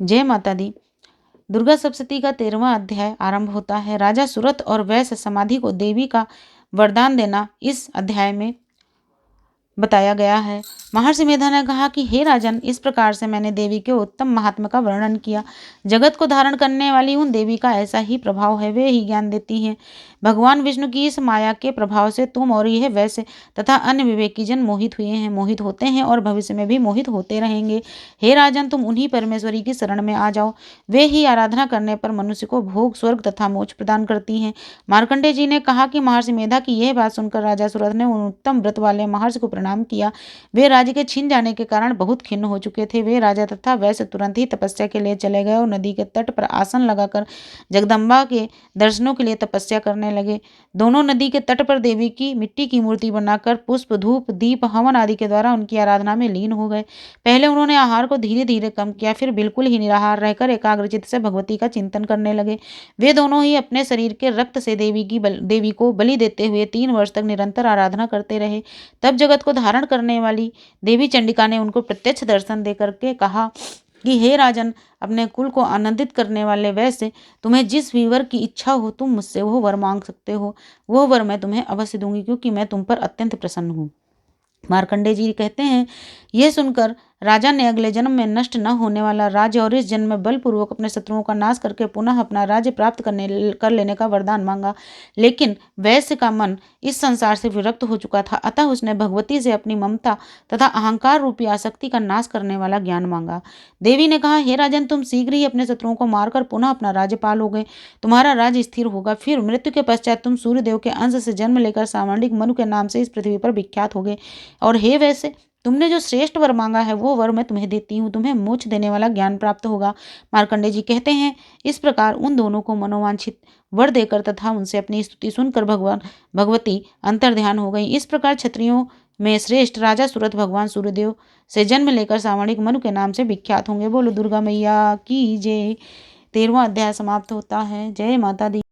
जय माता दी। दुर्गा सप्तशती का 13वां अध्याय आरंभ होता है। राजा सुरथ और वैश्य समाधि को देवी का वरदान देना इस अध्याय में बताया गया है। महर्षि मेधा ने कहा कि हे राजन, इस प्रकार से मैंने देवी के उत्तम महात्मा का वर्णन किया। जगत को धारण करने वाली उन देवी का ऐसा ही प्रभाव है, वे ही ज्ञान देती हैं। भगवान विष्णु की इस माया के प्रभाव से तुम और यह वैसे तथा अन्य विवेकी जन मोहित हुए हैं, मोहित होते हैं और भविष्य में भी मोहित होते रहेंगे। हे राजन, तुम उन्हीं परमेश्वरी की शरण में आ जाओ, वे ही आराधना करने पर मनुष्य को भोग, स्वर्ग तथा मोक्ष प्रदान करती हैं। मार्कंडेय जी ने कहा कि महर्षि मेधा की यह बात सुनकर राजा सुरथ ने उन उत्तम व्रत वाले महर्षि को प्रणाम किया। वे राज्य के छीन जाने के कारण बहुत खिन्न हो चुके थे। वे राजा तथा वैश्य तुरंत ही तपस्या के लिए चले गए और नदी के तट पर आसन लगाकर जगदम्बा के दर्शनों के लिए तपस्या करने लगे। दोनों नदी के तट पर देवी की मिट्टी की मूर्ति बनाकर पुष्प, धूप, दीप, हवन आदि के द्वारा उनकी आराधना में लीन हो गए। पहले उन्होंने आहार को धीरे धीरे कम किया, फिर बिल्कुल ही निराहार रहकर एकाग्रचित्त से भगवती का चिंतन करने लगे। वे दोनों ही अपने शरीर के रक्त से देवी को बलि देते हुए 3 वर्ष तक निरंतर आराधना करते रहे। तब जगत को धारण करने वाली देवी चंडिका ने उनको प्रत्यक्ष दर्शन दे करके कहा कि हे राजन, अपने कुल को आनंदित करने वाले वैसे तुम्हें जिस भी वर की इच्छा हो तुम मुझसे वो वर मांग सकते हो। वो वर मैं तुम्हें अवश्य दूंगी, क्योंकि मैं तुम पर अत्यंत प्रसन्न हूँ। मार्कंडेय जी कहते हैं, यह सुनकर राजा ने अगले जन्म में नष्ट न होने वाला राज्य और इस जन्म में बलपूर्वक अपने शत्रुओं का नाश करके पुनः अपना राज्य प्राप्त कर लेने का वरदान मांगा। लेकिन वैश्य का मन इस संसार से विरक्त हो चुका था, अतः उसने भगवती से अपनी ममता तथा अहंकार रूपी आसक्ति का नाश करने वाला ज्ञान मांगा। देवी ने कहा, हे राजन, तुम शीघ्र ही अपने शत्रुओं को मारकर पुनः अपना राज्य पालोगे, तुम्हारा राज्य स्थिर होगा। फिर मृत्यु के पश्चात तुम सूर्यदेव के अंश से जन्म लेकर सामान्यिक मनु के नाम से इस पृथ्वी पर विख्यात होगे। और हे वैसे, तुमने जो श्रेष्ठ वर मांगा है वो वर मैं तुम्हें देती हूँ, तुम्हें मोक्ष देने वाला ज्ञान प्राप्त होगा। मार्कंडेय जी कहते हैं, इस प्रकार उन दोनों को मनोवांछित वर देकर तथा उनसे अपनी स्तुति सुनकर भगवती अंतर्ध्यान हो गई। इस प्रकार क्षत्रियों में श्रेष्ठ राजा सुरथ भगवान सूर्यदेव से जन्म लेकर सामान्यिक मनु के नाम से विख्यात होंगे। बोलो दुर्गा मैया की जय। 13वां अध्याय समाप्त होता है। जय माता दी।